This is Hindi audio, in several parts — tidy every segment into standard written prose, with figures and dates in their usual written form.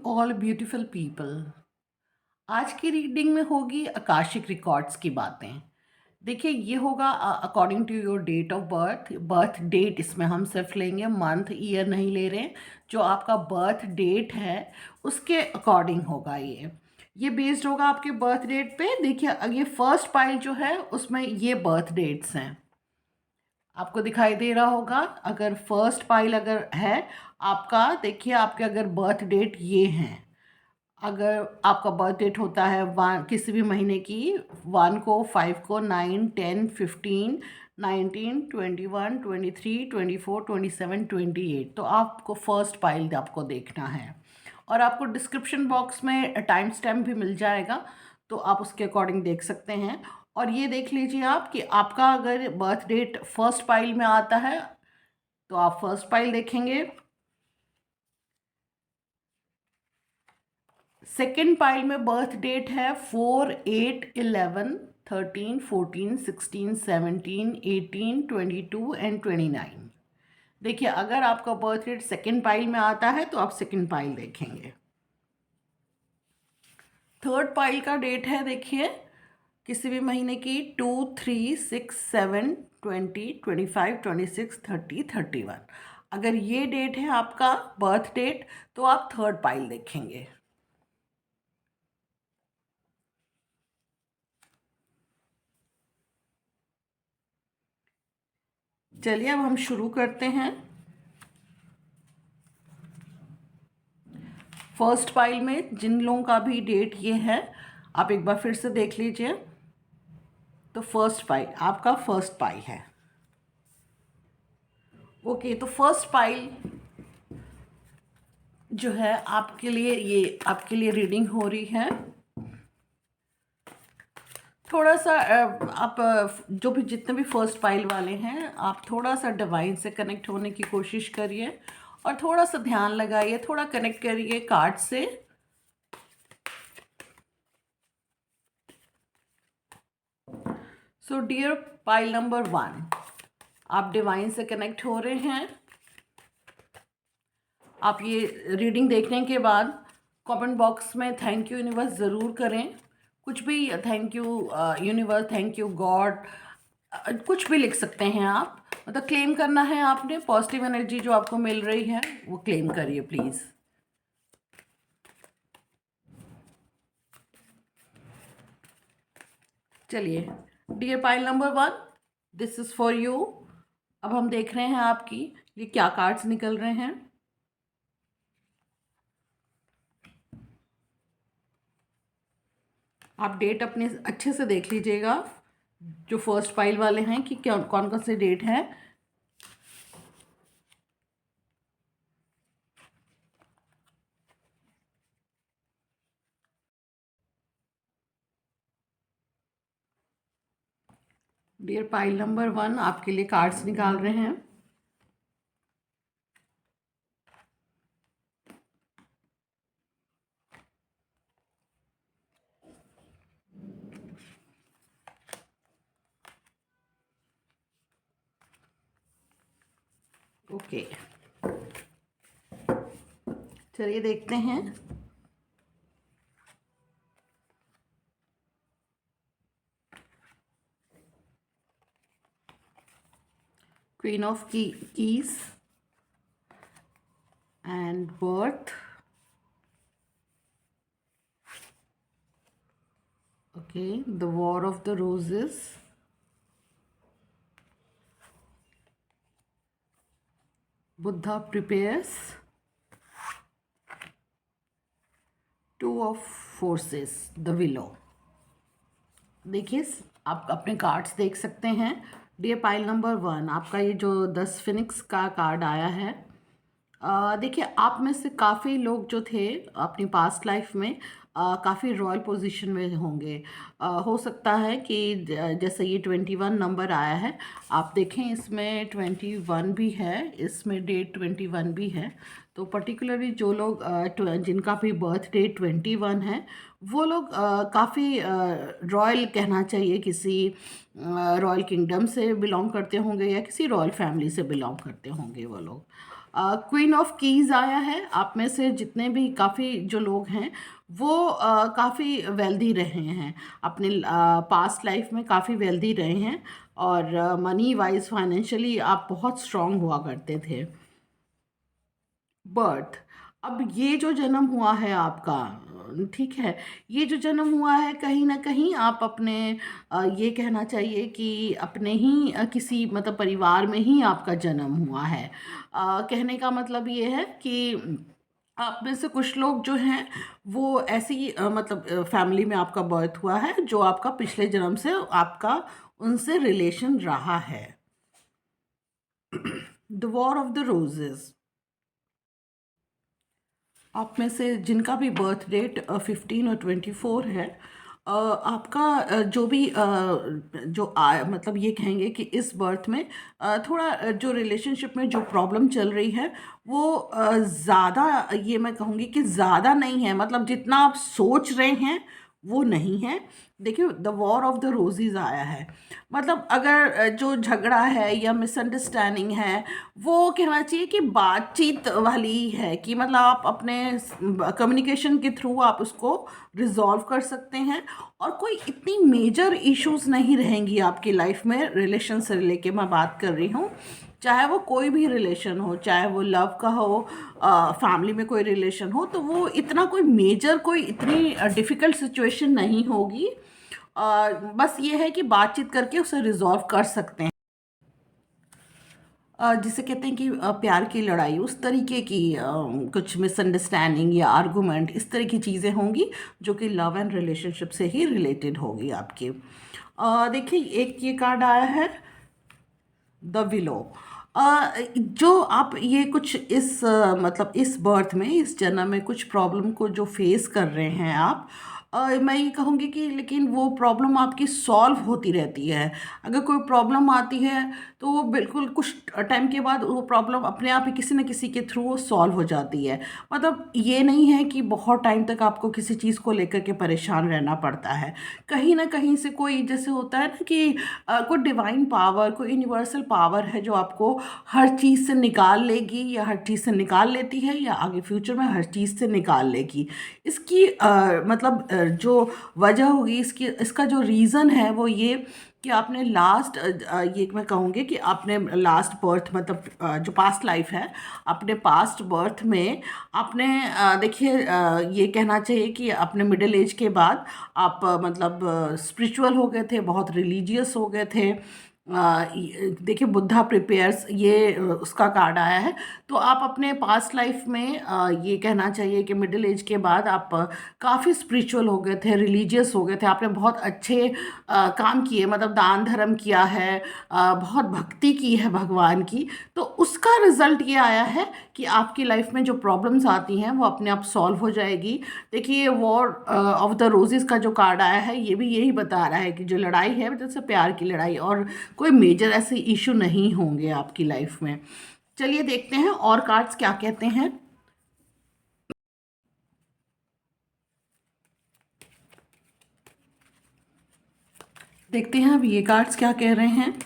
All beautiful people. आज की रीडिंग में होगी आकाशिक रिकॉर्ड्स की बातें। देखिए, ये होगा according to your date of birth. Birth date इसमें हम सिर्फ लेंगे, मंथ ईयर नहीं ले रहे हैं। जो आपका बर्थ डेट है उसके अकॉर्डिंग होगा ये बेस्ड होगा आपके बर्थ डेट पे। देखिए, ये फर्स्ट पाइल जो है उसमें ये बर्थ डेट्स हैं, आपको दिखाई दे रहा होगा। अगर फर्स्ट पाइल अगर है आपका, देखिए आपके अगर बर्थ डेट ये हैं, अगर आपका बर्थ डेट होता है वन किसी भी महीने की, 1 को, 5 को, 9, 10, 15, 19, 21, 23, 24, 27, 28, तो आपको फर्स्ट पाइल आपको देखना है। और आपको डिस्क्रिप्शन बॉक्स में टाइम स्टैम्प भी मिल जाएगा, तो आप उसके अकॉर्डिंग देख सकते हैं। और ये देख लीजिए आप कि आपका अगर बर्थ डेट फर्स्ट पाइल में आता है तो आप फर्स्ट पाइल देखेंगे। सेकेंड पाइल में बर्थ डेट है 4, 8, 11, 13, 14, 16, 17, 18, 22 एंड 29। देखिए, अगर आपका बर्थ डेट सेकेंड पाइल में आता है तो आप सेकेंड पाइल देखेंगे। थर्ड पाइल का डेट है, देखिए किसी भी महीने की 2, 3, 6, 7, 20, 25, 26, 30, 31। अगर ये डेट है आपका बर्थ डेट तो आप थर्ड पाइल देखेंगे। चलिए अब हम शुरू करते हैं। फर्स्ट पाइल में जिन लोगों का भी डेट ये है, आप एक बार फिर से देख लीजिए। तो फर्स्ट पाइल आपका फर्स्ट पाइल है। ओके, तो फर्स्ट पाइल जो है आपके लिए, ये आपके लिए रीडिंग हो रही है। थोड़ा सा आप जो भी जितने भी फर्स्ट पाइल वाले हैं, आप थोड़ा सा डिवाइन से कनेक्ट होने की कोशिश करिए और थोड़ा सा ध्यान लगाइए, थोड़ा कनेक्ट करिए कार्ड से। सो डियर पाइल नंबर 1, आप डिवाइन से कनेक्ट हो रहे हैं। आप ये रीडिंग देखने के बाद कमेंट बॉक्स में थैंक यू यूनिवर्स ज़रूर करें। कुछ भी, thank you universe, thank you God, कुछ भी लिख सकते हैं आप। मतलब क्लेम करना है आपने, पॉजिटिव एनर्जी जो आपको मिल रही है वो क्लेम करिए प्लीज़। चलिए, dear pile number 1, this is for you. अब हम देख रहे हैं आपकी ये क्या कार्ड्स निकल रहे हैं। आप डेट अपने अच्छे से देख लीजिएगा, जो फर्स्ट पाइल वाले हैं, कि क्या कौन कौन से डेट हैं। डियर पाइल नंबर 1, आपके लिए कार्ड्स निकाल रहे हैं। ओके, चलिए देखते हैं। Queen of keys and birth. Okay, the war of the roses, Buddha prepares, two of forces, the willow. देखिए, आप अपने कार्ड्स देख सकते हैं। डियर पाइल नंबर 1, आपका ये जो 10 फिनिक्स का कार्ड आया है, देखिए आप में से काफ़ी लोग जो थे अपनी पास्ट लाइफ में काफ़ी रॉयल पोजीशन में होंगे। हो सकता है कि जैसे ये 21 नंबर आया है, आप देखें इसमें 21 भी है, इसमें डेट 21 भी है। तो पर्टिकुलरली जो लोग जिनका भी बर्थ डेट 21 है, वो लोग काफ़ी रॉयल कहना चाहिए, किसी रॉयल किंगडम से बिलोंग करते होंगे या किसी रॉयल फैमिली से बिलोंग करते होंगे वो लोग। क्वीन ऑफ कीज आया है। आप में से जितने भी काफ़ी जो लोग हैं वो काफ़ी वेल्दी रहे हैं अपने पास्ट लाइफ में, काफ़ी वेल्दी रहे हैं, और मनी वाइज फाइनेंशियली आप बहुत स्ट्रांग हुआ करते थे। बर्थ, अब ये जो जन्म हुआ है आपका, ठीक है, ये जो जन्म हुआ है कहीं ना कहीं आप अपने ये कहना चाहिए कि अपने ही किसी मतलब परिवार में ही आपका जन्म हुआ है। कहने का मतलब ये है कि आप में से कुछ लोग जो हैं वो ऐसी मतलब फैमिली में आपका बर्थ हुआ है जो आपका पिछले जन्म से आपका उनसे रिलेशन रहा है। The war of the roses, आप में से जिनका भी बर्थ डेट 15 और 24 है, आपका जो भी मतलब ये कहेंगे कि इस बर्थ में थोड़ा जो रिलेशनशिप में जो प्रॉब्लम चल रही है वो ज़्यादा, ये मैं कहूँगी कि ज़्यादा नहीं है, मतलब जितना आप सोच रहे हैं वो नहीं है। देखिए, द वॉर ऑफ द रोजीज आया है, मतलब अगर जो झगड़ा है या मिसअंडरस्टैंडिंग है वो कहना चाहिए कि बातचीत वाली है, कि मतलब आप अपने कम्युनिकेशन के थ्रू आप उसको रिजॉल्व कर सकते हैं, और कोई इतनी मेजर इश्यूज नहीं रहेंगी आपकी लाइफ में। रिलेशन से लेके मैं बात कर रही हूँ, चाहे वो कोई भी रिलेशन हो, चाहे वो लव का हो, फैमिली में कोई रिलेशन हो, तो वो इतना कोई मेजर, कोई इतनी डिफ़िकल्ट सिचुएशन नहीं होगी। बस ये है कि बातचीत करके उसे रिजॉल्व कर सकते हैं। जिसे कहते हैं कि प्यार की लड़ाई, उस तरीके की कुछ मिसअंडरस्टैंडिंग या आर्गुमेंट, इस तरह की चीज़ें होंगी जो कि लव एंड रिलेशनशिप से ही रिलेटेड होगी आपकी। देखिए, एक ये कार्ड आया है, द विलो। जो आप ये कुछ इस मतलब इस बर्थ में, इस जन्म में कुछ प्रॉब्लम को जो फेस कर रहे हैं आप, मैं ये कहूँगी कि लेकिन वो प्रॉब्लम आपकी सॉल्व होती रहती है। अगर कोई प्रॉब्लम आती है तो वो बिल्कुल कुछ टाइम के बाद वो प्रॉब्लम अपने आप ही किसी न किसी के थ्रू वो सॉल्व हो जाती है। मतलब ये नहीं है कि बहुत टाइम तक आपको किसी चीज़ को लेकर के परेशान रहना पड़ता है। कहीं ना कहीं से कोई, जैसे होता है ना कि कोई डिवाइन पावर, कोई यूनिवर्सल पावर है जो आपको हर चीज़ से निकाल लेगी, या हर चीज़ से निकाल लेती है, या आगे फ्यूचर में हर चीज़ से निकाल लेगी। इसकी मतलब जो वजह होगी, इसकी इसका जो रीज़न है वो ये कि आपने लास्ट, ये मैं कहूँगी कि आपने लास्ट बर्थ, मतलब जो पास्ट लाइफ है, अपने पास्ट बर्थ में आपने देखिए, ये कहना चाहिए कि अपने मिडिल एज के बाद आप मतलब स्पिरिचुअल हो गए थे, बहुत रिलीजियस हो गए थे। देखिए, बुद्धा प्रिपेयर्स, ये उसका कार्ड आया है। तो आप अपने पास्ट लाइफ में ये कहना चाहिए कि मिडिल एज के बाद आप काफ़ी स्पिरिचुअल हो गए थे, रिलीजियस हो गए थे, आपने बहुत अच्छे काम किए, मतलब दान धर्म किया है, बहुत भक्ति की है भगवान की। तो उसका रिजल्ट ये आया है कि आपकी लाइफ में जो प्रॉब्लम्स आती हैं वो अपने आप सॉल्व हो जाएगी। देखिए, वॉर ऑफ द रोजेस का जो कार्ड आया है ये भी यही बता रहा है कि जो लड़ाई है, जैसे प्यार की लड़ाई, और कोई मेजर ऐसे इशू नहीं होंगे आपकी लाइफ में। चलिए देखते हैं और कार्ड्स क्या कहते हैं। देखते हैं अब ये कार्ड्स क्या कह रहे हैं।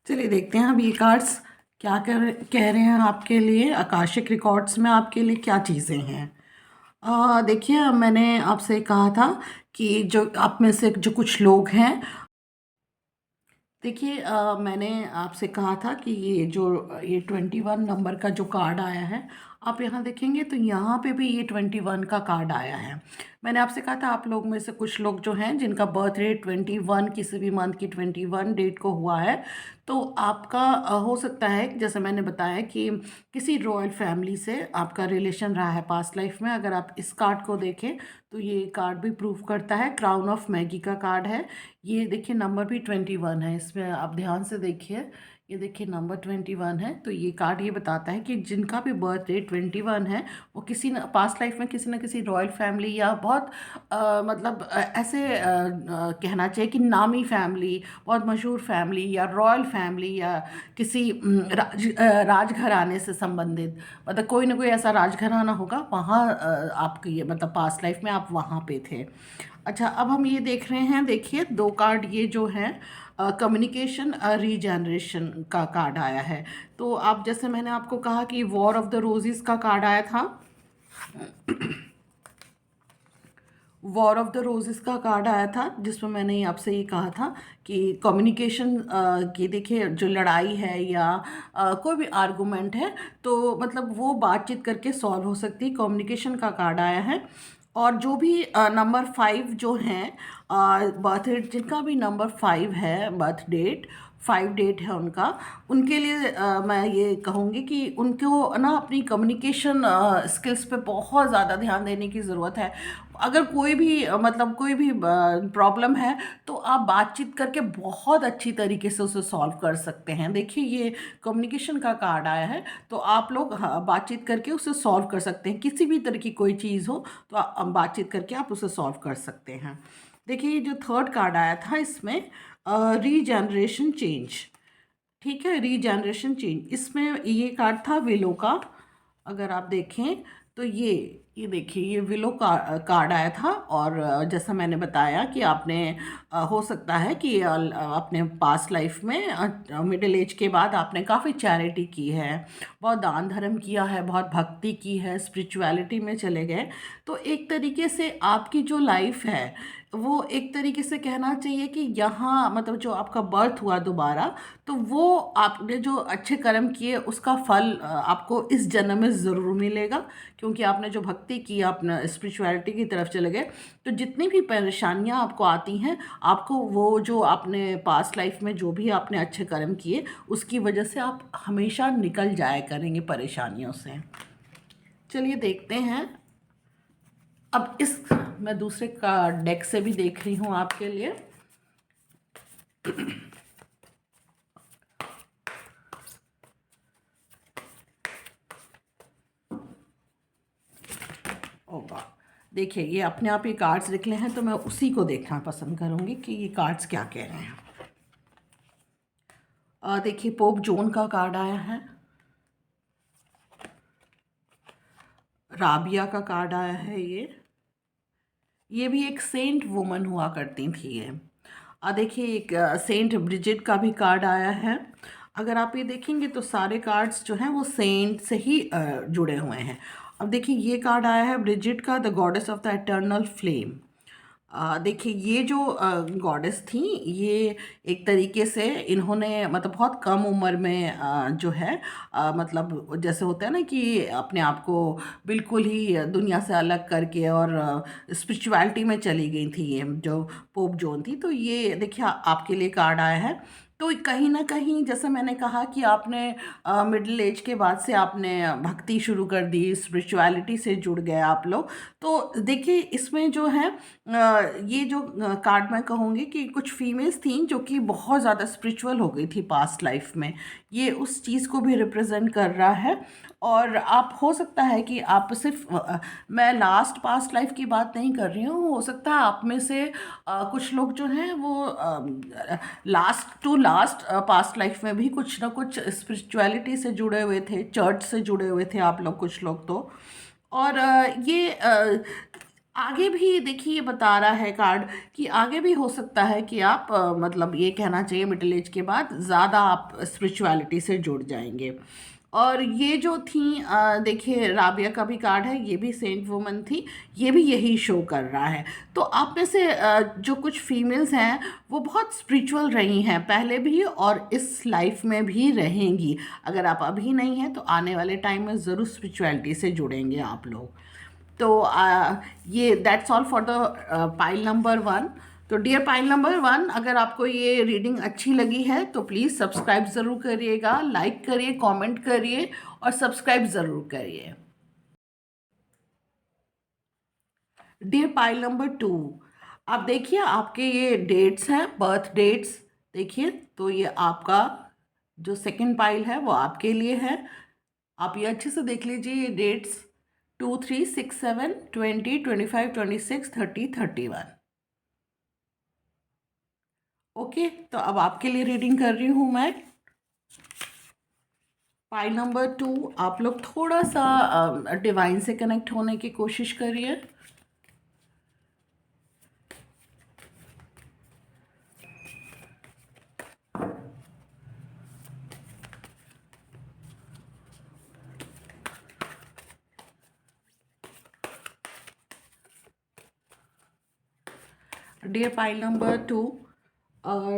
चलिए देखते हैं अब ये कार्ड्स क्या कह रहे हैं आपके लिए, आकाशिक रिकॉर्ड्स में आपके लिए क्या चीज़ें हैं। देखिए, मैंने आपसे कहा था कि जो आप में से जो कुछ लोग हैं, देखिए, मैंने आपसे कहा था कि ये 21 नंबर का जो कार्ड आया है, आप यहाँ देखेंगे तो यहाँ पे भी ये 21 का कार्ड आया है। मैंने आपसे कहा था आप लोग में से कुछ लोग जो हैं जिनका बर्थ डेट 21, किसी भी मंथ की 21 डेट को हुआ है, तो आपका हो सकता है, जैसे मैंने बताया, कि किसी रॉयल फैमिली से आपका रिलेशन रहा है पास्ट लाइफ में। अगर आप इस कार्ड को देखें तो ये कार्ड भी प्रूफ करता है, क्राउन ऑफ मैगी का कार्ड है। ये देखिए, नंबर भी 21 है इसमें, आप ध्यान से देखिए, ये देखिए नंबर 21 है। तो ये कार्ड ये बताता है कि जिनका भी बर्थ डेट 21 है वो किसी न पास्ट लाइफ में किसी न किसी रॉयल फैमिली या बहुत मतलब ऐसे कहना चाहिए कि नामी फैमिली, बहुत मशहूर फैमिली या रॉयल फैमिली या किसी राजघराने से संबंधित, मतलब कोई ना कोई ऐसा राजघराना होगा वहाँ आपकी मतलब पास्ट लाइफ में आप वहाँ पे थे। अच्छा, अब हम ये देख रहे हैं, देखिए दो कार्ड ये जो हैं कम्युनिकेशन रीजनरेशन का कार्ड आया है। तो आप जैसे मैंने आपको कहा कि वॉर ऑफ द रोजेस का कार्ड आया था, वॉर ऑफ द रोजेस का कार्ड आया था जिसमें मैंने आपसे ये कहा था कि कम्युनिकेशन की देखिए जो लड़ाई है या कोई भी आर्गुमेंट है तो मतलब वो बातचीत करके सॉल्व हो सकती है, कम्युनिकेशन का कार्ड आया है। और जो भी नंबर 5 जो हैं बर्थ डेट जिनका भी नंबर 5 है, बर्थ डेट 5 डेट है उनका, उनके लिए मैं ये कहूँगी कि उनको ना अपनी कम्युनिकेशन स्किल्स पे बहुत ज़्यादा ध्यान देने की ज़रूरत है। अगर कोई भी मतलब कोई भी प्रॉब्लम है तो आप बातचीत करके बहुत अच्छी तरीके से उसे सॉल्व कर सकते हैं। देखिए ये कम्युनिकेशन का कार्ड आया है तो आप लोग हाँ, बातचीत करके उसे सॉल्व कर सकते हैं, किसी भी तरह की कोई चीज़ हो तो बातचीत करके आप उसे सॉल्व कर सकते हैं। देखिए ये जो थर्ड कार्ड आया था इसमें रीजनरेशन चेंज, ठीक है, रीजनरेशन चेंज, इसमें ये कार्ड था विलो का। अगर आप देखें तो ये देखिए ये विलो का कार्ड आया था। और जैसा मैंने बताया कि आपने हो सकता है कि अपने पास्ट लाइफ में मिडिल एज के बाद आपने काफ़ी चैरिटी की है, बहुत दान धर्म किया है, बहुत भक्ति की है, स्पिरिचुअलिटी में चले गए। तो एक तरीके से आपकी जो लाइफ है वो एक तरीके से कहना चाहिए कि यहाँ मतलब जो आपका बर्थ हुआ दोबारा, तो वो आपने जो अच्छे कर्म किए उसका फल आपको इस जन्म में ज़रूर मिलेगा, क्योंकि आपने जो भक्ति की, अपना स्पिरिचुअलिटी की तरफ चले गए। तो जितनी भी परेशानियाँ आपको आती हैं, आपको वो जो आपने पास्ट लाइफ में जो भी आपने अच्छे कर्म किए उसकी वजह से आप हमेशा निकल जाया करेंगे परेशानियों से। चलिए देखते हैं अब इस, मैं दूसरे का डेक से भी देख रही हूँ आपके लिए। होगा, देखिए ये अपने आप ही कार्ड्स निकले हैं तो मैं उसी को देखना पसंद करूंगी कि ये कार्ड्स क्या कह रहे हैं। देखिए पोप जॉन का कार्ड आया है, राबिया का कार्ड आया है, ये भी एक सेंट वुमन हुआ करती थी ये। देखिए एक सेंट ब्रिजिट का भी कार्ड आया है। अगर आप ये देखेंगे तो सारे कार्ड्स जो हैं वो सेंट से ही जुड़े हुए हैं। अब देखिए ये कार्ड आया है ब्रिजिट का, the goddess of the eternal flame. देखिए ये जो गॉडेस थी, ये एक तरीके से इन्होंने मतलब बहुत कम उम्र में जो है मतलब जैसे होता है ना कि अपने आप को बिल्कुल ही दुनिया से अलग करके और स्पिरिचुअलिटी में चली गई थी ये जो पोप जॉन थी। तो ये देखिए आपके लिए कार्ड आया है। तो कहीं ना कहीं जैसे मैंने कहा कि आपने मिडिल एज के बाद से आपने भक्ति शुरू कर दी, स्पिरिचुअलिटी से जुड़ गए आप लोग। तो देखिए इसमें जो है ये जो कार्ड मैं कहूँगी कि कुछ फीमेल्स थीं जो कि बहुत ज़्यादा स्पिरिचुअल हो गई थी पास्ट लाइफ में, ये उस चीज़ को भी रिप्रेजेंट कर रहा है। और आप हो सकता है कि आप सिर्फ मैं लास्ट पास्ट लाइफ की बात नहीं कर रही हूँ, हो सकता है आप में से कुछ लोग जो हैं वो last to last past life में भी कुछ ना कुछ स्पिरिचुअलिटी से जुड़े हुए थे, चर्च से जुड़े हुए थे आप लोग, कुछ लोग तो। और ये आगे भी देखिए ये बता रहा है कार्ड कि आगे भी हो सकता है कि आप मतलब ये कहना चाहिए मिडिल एज के बाद ज़्यादा आप स्पिरिचुअलिटी से जुड़ जाएंगे। और ये जो थी देखिए राबिया का भी कार्ड है, ये भी सेंट वुमन थी, ये भी यही शो कर रहा है। तो आप में से जो कुछ फीमेल्स हैं वो बहुत स्पिरिचुअल रही हैं पहले भी और इस लाइफ में भी रहेंगी। अगर आप अभी नहीं हैं तो आने वाले टाइम में ज़रूर स्पिरिचुअलिटी से जुड़ेंगे आप लोग। तो ये that's all for the pile number 1। तो डियर पाइल नंबर 1, अगर आपको ये रीडिंग अच्छी लगी है तो प्लीज़ सब्सक्राइब ज़रूर करिएगा, लाइक करिए, कमेंट करिए और सब्सक्राइब ज़रूर करिए। डियर पाइल नंबर 2, आप देखिए आपके ये डेट्स हैं, बर्थ डेट्स देखिए। तो ये आपका जो सेकंड पाइल है वो आपके लिए है। आप ये अच्छे से देख लीजिए, ये डेट्स 2, 3, 6, 7, 20, 25, 26, 30, 31। ओके, तो अब आपके लिए रीडिंग कर रही हूँ मैं। पाइल नंबर 2, आप लोग थोड़ा सा डिवाइन से कनेक्ट होने की कोशिश करिए। डियर पाइल नंबर 2,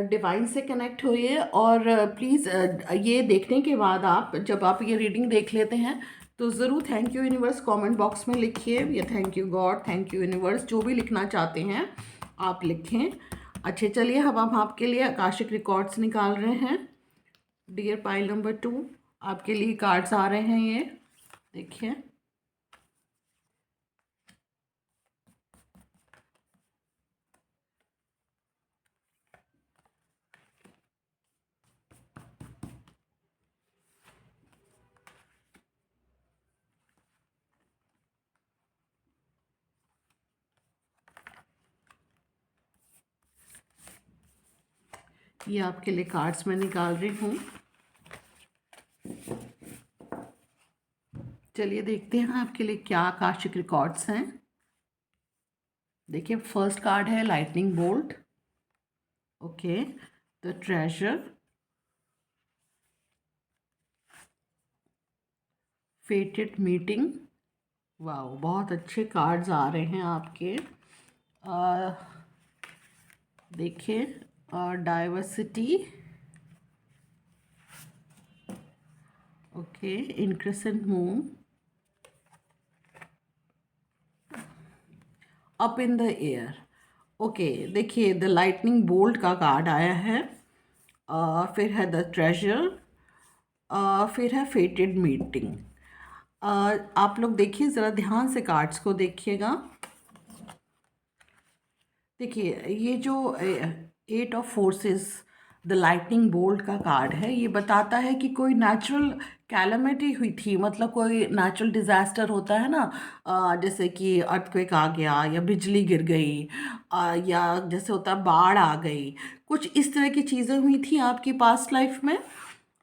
डिवाइन से कनेक्ट होइए और प्लीज़ ये देखने के बाद आप जब आप ये रीडिंग देख लेते हैं तो ज़रूर thank you universe comment box में लिखिए, या thank you God, thank you universe, जो भी लिखना चाहते हैं आप लिखें। अच्छे, चलिए अब हम आपके लिए आकाशिक रिकॉर्ड्स निकाल रहे हैं। डियर पाइल नंबर 2, आपके लिए कार्ड्स आ रहे हैं, ये देखिए। ये आपके लिए कार्ड्स मैं निकाल रही हूँ। चलिए देखते हैं आपके लिए क्या आकाशिक रिकॉर्ड्स हैं। देखिए, फर्स्ट कार्ड है lightning bolt. Okay, the treasure, fated meeting. वाह, बहुत अच्छे कार्ड्स आ रहे हैं आपके। देखिए, diversity. Okay, increscent moon, up in the air. Okay, देखिए द लाइटनिंग बोल्ट का कार्ड आया है, फिर है द ट्रेजर, फिर है फेटेड मीटिंग। आप लोग देखिए, ज़रा ध्यान से कार्ड्स को देखिएगा। देखिए, ये जो 8 of forces, the lightning bolt का कार्ड है, ये बताता है कि कोई नेचुरल कैलेमिटी हुई थी, मतलब कोई नेचुरल डिज़ास्टर होता है ना, जैसे कि अर्थक्वेक आ गया या बिजली गिर गई, या जैसे होता है बाढ़ आ गई, कुछ इस तरह की चीज़ें हुई थी आपकी पास्ट लाइफ में,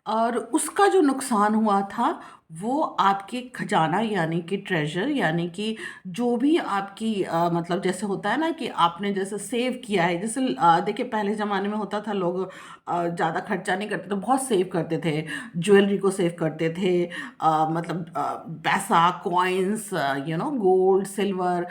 और उसका जो नुकसान हुआ था वो आपके खजाना यानी कि ट्रेजर, यानी कि जो भी आपकी मतलब जैसे होता है ना कि आपने जैसे सेव किया है, जैसे देखिए पहले ज़माने में होता था, लोग ज़्यादा खर्चा नहीं करते तो बहुत सेव करते थे, ज्वेलरी को सेव करते थे, मतलब पैसा, कॉइन्स, गोल्ड, सिल्वर,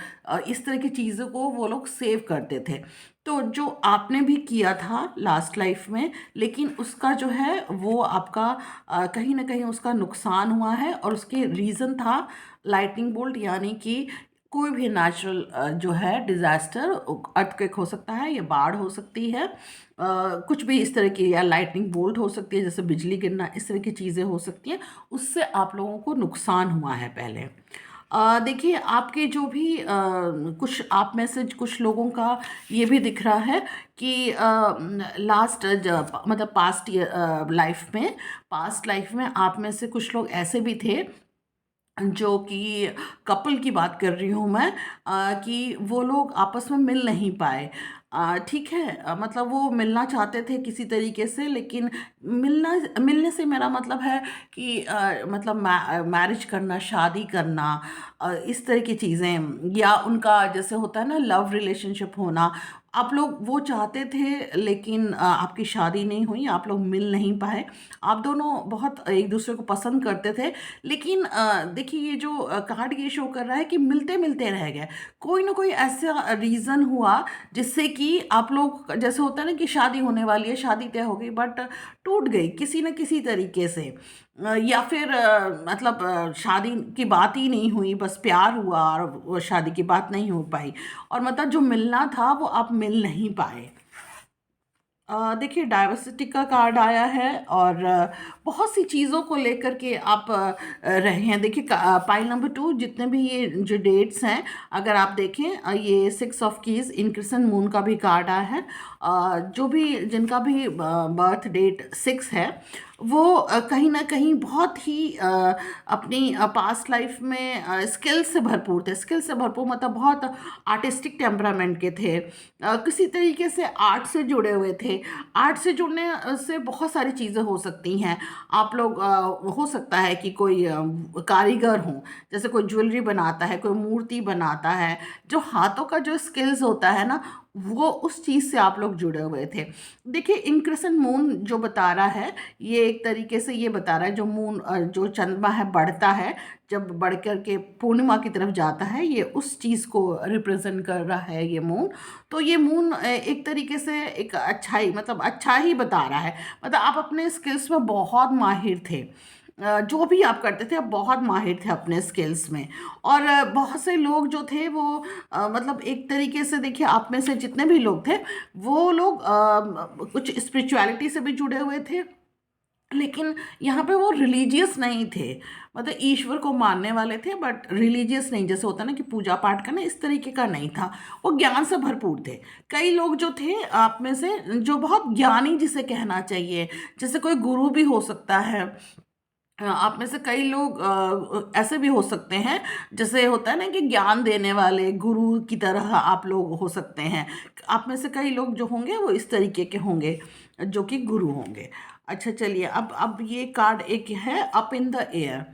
इस तरह की चीज़ों को वो लोग सेव करते थे। तो जो आपने भी किया था लास्ट लाइफ में, लेकिन उसका जो है वो आपका कहीं ना कहीं उसका नुकसान हुआ है, और उसके रीज़न था लाइटनिंग बोल्ट, यानी कि कोई भी नेचुरल जो है डिज़ास्टर, अर्थक्वेक हो सकता है या बाढ़ हो सकती है, कुछ भी इस तरह की, या लाइटनिंग बोल्ट हो सकती है, जैसे बिजली गिरना, इस तरह की चीज़ें हो सकती हैं, उससे आप लोगों को नुकसान हुआ है पहले। देखिए, आपके जो भी कुछ आप में से कुछ लोगों का ये भी दिख रहा है कि लास्ट मतलब पास्ट लाइफ में आप में से कुछ लोग ऐसे भी थे, जो कि कपल की बात कर रही हूँ मैं, कि वो लोग आपस में मिल नहीं पाए। ठीक है, मतलब वो मिलना चाहते थे किसी तरीके से, लेकिन मिलने से मेरा मतलब है कि मतलब मैरिज करना, शादी करना, इस तरह की चीज़ें, या उनका जैसे होता है ना लव रिलेशनशिप होना, आप लोग वो चाहते थे, लेकिन आपकी शादी नहीं हुई, आप लोग मिल नहीं पाए। आप दोनों बहुत एक दूसरे को पसंद करते थे, लेकिन देखिए ये जो कार्ड ये शो कर रहा है कि मिलते मिलते रह गए, कोई ना कोई ऐसा रीज़न हुआ जिससे कि आप लोग, जैसे होता है ना कि शादी होने वाली है, शादी तय हो गई, बट टूट गई किसी न किसी तरीके से, या फिर मतलब शादी की बात ही नहीं हुई, बस प्यार हुआ और वो शादी की बात नहीं हो पाई, और मतलब जो मिलना था वो आप मिल नहीं पाए। देखिए, डाइवर्सिटी का कार्ड आया है, और बहुत सी चीज़ों को लेकर के आप रहे हैं। देखिए, पाइल नंबर 2, जितने भी ये जो डेट्स हैं, अगर आप देखें, ये 6 ऑफ कीज, इनक्रिसन मून का भी कार्ड आया है। जो भी जिनका भी बर्थ डेट 6 है, वो कहीं न कहीं बहुत ही अपनी पास्ट लाइफ में स्किल से भरपूर थे। स्किल से भरपूर मतलब बहुत आर्टिस्टिक टेम्परामेंट के थे। किसी तरीके से आर्ट से जुड़े हुए थे। आर्ट से जुड़ने से बहुत सारी चीज़ें हो सकती हैं। आप लोग हो सकता है कि कोई कारीगर हों, जैसे कोई ज्वेलरी बनाता है, कोई मूर्ति बनाता है। जो हाथों का जो स्किल्स होता है ना, वो उस चीज़ से आप लोग जुड़े हुए थे। देखिए इनक्रिसेंट मून जो बता रहा है, ये एक तरीके से ये बता रहा है जो मून जो चंद्रमा है बढ़ता है, जब बढ़ कर के पूर्णिमा की तरफ जाता है, ये उस चीज़ को रिप्रेजेंट कर रहा है ये मून। तो ये मून एक तरीके से एक अच्छाई मतलब अच्छा ही बता रहा है। मतलब आप अपने स्किल्स में बहुत माहिर थे। जो भी आप करते थे आप बहुत माहिर थे अपने स्किल्स में। और बहुत से लोग जो थे वो मतलब एक तरीके से देखिए आप में से जितने भी लोग थे वो लोग कुछ स्पिरिचुअलिटी से भी जुड़े हुए थे, लेकिन यहाँ पे वो रिलीजियस नहीं थे। मतलब ईश्वर को मानने वाले थे बट रिलीजियस नहीं, जैसे होता है ना कि पूजा पाठ करना, इस तरीके का नहीं था। वो ज्ञान से भरपूर थे। कई लोग जो थे आप में से जो बहुत ज्ञानी जिसे कहना चाहिए, जैसे कोई गुरु भी हो सकता है। आप में से कई लोग ऐसे भी हो सकते हैं, जैसे होता है ना कि ज्ञान देने वाले गुरु की तरह आप लोग हो सकते हैं। आप में से कई लोग जो होंगे वो इस तरीके के होंगे जो कि गुरु होंगे। अच्छा चलिए, अब ये कार्ड एक है अप इन द एयर।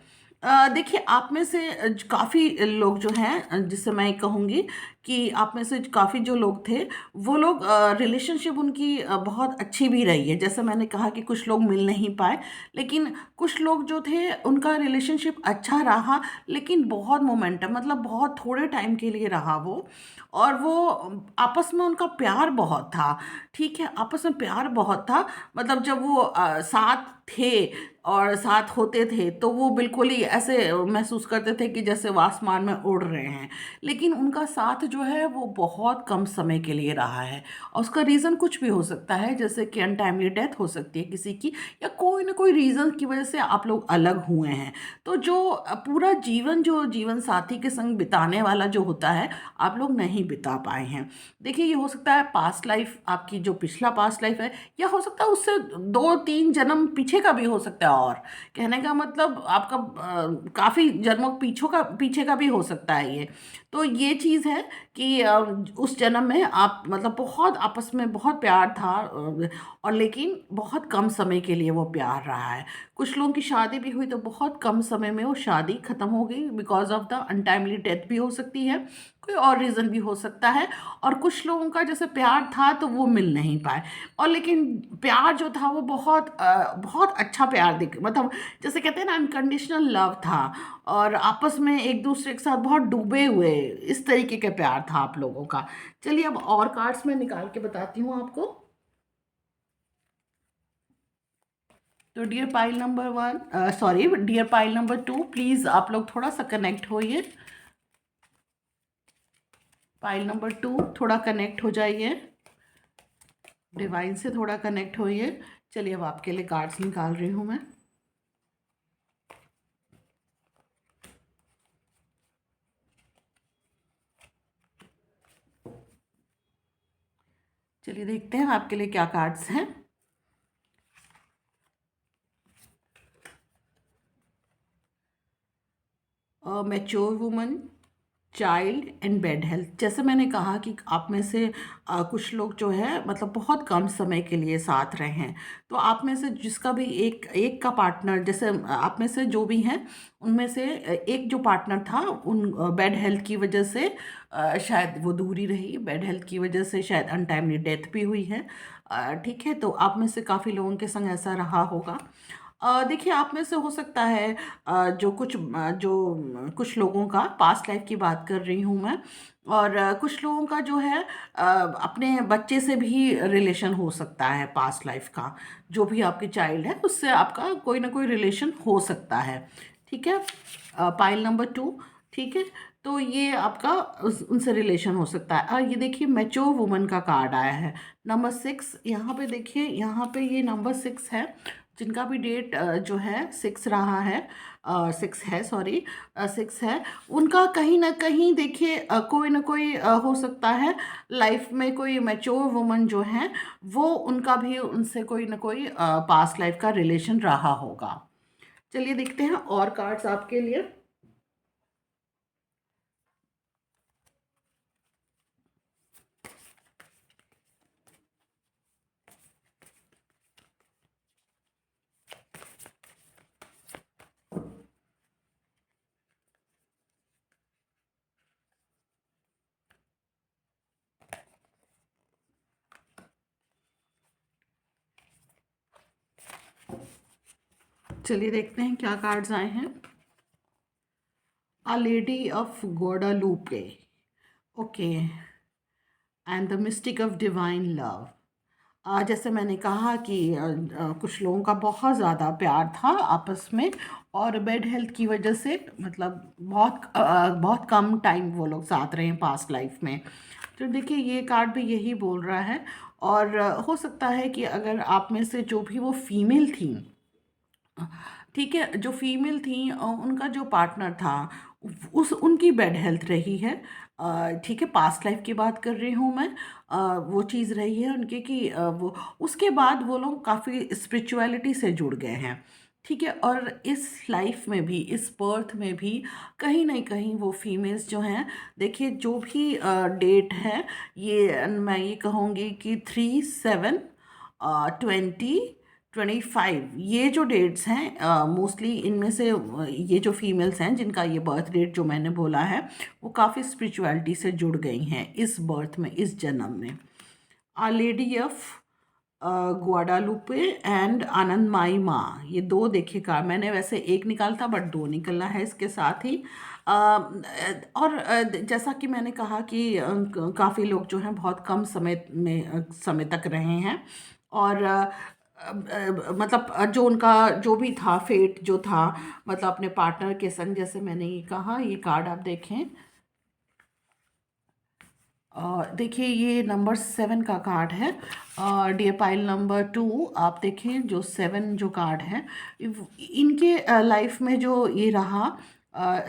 देखिए आप में से काफ़ी लोग जो हैं जिससे मैं कहूँगी कि आप में से काफ़ी जो लोग थे वो लोग रिलेशनशिप उनकी बहुत अच्छी भी रही है। जैसे मैंने कहा कि कुछ लोग मिल नहीं पाए, लेकिन कुछ लोग जो थे उनका रिलेशनशिप अच्छा रहा, लेकिन बहुत मोमेंटम मतलब बहुत थोड़े टाइम के लिए रहा वो। और वो आपस में उनका प्यार बहुत था। ठीक है, आपस में प्यार बहुत था। मतलब जब वो साथ थे और साथ होते थे तो वो बिल्कुल ही ऐसे महसूस करते थे कि जैसे वो आसमान में उड़ रहे हैं। लेकिन उनका साथ जो है वो बहुत कम समय के लिए रहा है, और उसका रीज़न कुछ भी हो सकता है, जैसे कि अनटाइमली डेथ हो सकती है किसी की, या कोई ना कोई रीज़न की वजह से आप लोग अलग हुए हैं। तो जो पूरा जीवन जो जीवन साथी के संग बिताने वाला जो होता है, आप लोग नहीं बिता पाए हैं। देखिए ये हो सकता है पास्ट लाइफ, आपकी जो पिछला पास्ट लाइफ है, या हो सकता है उससे 2-3 जन्म पीछे का भी हो सकता है। और कहने का मतलब आपका काफ़ी जन्मों पीछे का भी हो सकता है ये। तो ये चीज़ है कि उस जन्म में आप मतलब बहुत आपस में बहुत प्यार था, और लेकिन बहुत कम समय के लिए वो प्यार रहा है। कुछ लोगों की शादी भी हुई तो बहुत कम समय में वो शादी ख़त्म हो गई, because of the untimely death भी हो सकती है, कोई और रीज़न भी हो सकता है। और कुछ लोगों का जैसे प्यार था तो वो मिल नहीं पाए, और लेकिन प्यार जो था वो बहुत अच्छा प्यार दिख मतलब जैसे कहते हैं ना अनकंडीशनल लव था, और आपस में एक दूसरे के साथ बहुत डूबे हुए इस तरीके का प्यार था आप लोगों का। चलिए अब और कार्ड्स मैं निकाल के बताती हूँ आपको। तो dear pile number 1, sorry dear pile number 2, please आप लोग थोड़ा सा कनेक्ट होइए। पाइल नंबर 2 थोड़ा कनेक्ट हो जाइए, डिवाइन से थोड़ा कनेक्ट होइए। चलिए अब आपके लिए कार्ड्स निकाल रही हूँ मैं। चलिए देखते हैं आपके लिए क्या कार्ड्स हैं। Mature woman, child and bed health. जैसे मैंने कहा कि आप में से कुछ लोग जो है मतलब बहुत कम समय के लिए साथ रहे हैं। तो आप में से जिसका भी एक एक का पार्टनर, जैसे आप में से जो भी हैं उनमें से एक जो पार्टनर था उन बेड हेल्थ की वजह से शायद वो दूरी रही, बेड हेल्थ की वजह से शायद अनटाइमली डेथ भी हुई है। ठीक है, तो आप में से काफ़ी लोगों के संग ऐसा रहा होगा। देखिए आप में से हो सकता है जो कुछ लोगों का पास्ट लाइफ की बात कर रही हूँ मैं। और कुछ लोगों का जो है अपने बच्चे से भी रिलेशन हो सकता है पास्ट लाइफ का। जो भी आपकी चाइल्ड है उससे आपका कोई ना कोई रिलेशन हो सकता है। ठीक है, पाइल नंबर 2। ठीक है, तो ये आपका उनसे रिलेशन हो सकता है। और ये देखिए मैच्योर वुमन का कार्ड आया है नंबर 6। यहाँ पे देखिए, यहाँ पे ये नंबर 6 है। जिनका भी डेट जो है सिक्स रहा है, सिक्स है, सॉरी, सिक्स है, उनका कहीं ना कहीं देखिए कोई ना कोई हो सकता है लाइफ में कोई मैच्योर वुमन जो है, वो उनका भी उनसे कोई ना कोई पास्ट लाइफ का रिलेशन रहा होगा। चलिए देखते हैं और कार्ड्स आपके लिए। चलिए देखते हैं क्या कार्ड्स आए हैं। A Lady of Guadalupe. Okay. And the Mystic of Divine Love. जैसे मैंने कहा कि कुछ लोगों का बहुत ज़्यादा प्यार था आपस में, और बेड हेल्थ की वजह से मतलब बहुत कम टाइम वो लोग साथ रहे हैं पास्ट लाइफ में। तो देखिए ये कार्ड भी यही बोल रहा है। और हो सकता है कि अगर आप में से जो भी वो फीमेल थी, ठीक है, जो फीमेल थी उनका जो पार्टनर था उस उनकी बैड हेल्थ रही है। ठीक है, पास्ट लाइफ की बात कर रही हूँ मैं। वो चीज़ रही है उनके कि वो उसके बाद वो लोग काफ़ी स्पिरिचुअलिटी से जुड़ गए हैं। ठीक है, और इस लाइफ में भी, इस बर्थ में भी कहीं ना कहीं वो फीमेल्स जो हैं, देखिए जो भी डेट है, ये मैं ये कहूँगी कि 3, 7, 20, 25, ये जो डेट्स हैं मोस्टली इनमें से ये जो फीमेल्स हैं जिनका ये बर्थ डेट जो मैंने बोला है, वो काफ़ी स्पिरिचुअलिटी से जुड़ गई हैं इस बर्थ में, इस जन्म में। आ लेडी ऑफ ग्वाडालुपे एंड आनंदमाई माँ, ये दो देखिएगा, मैंने वैसे एक निकाला था बट दो निकलना है इसके साथ ही। और जैसा कि मैंने कहा कि काफ़ी लोग जो हैं बहुत कम समय तक रहे हैं। और मतलब जो उनका जो भी था फेट जो था, मतलब अपने पार्टनर के संग, जैसे मैंने ये कहा, ये कार्ड आप देखें, देखिए ये नंबर 7 का कार्ड है। डियर पाइल नंबर 2, आप देखें जो 7 जो कार्ड है, इनके लाइफ में जो ये रहा,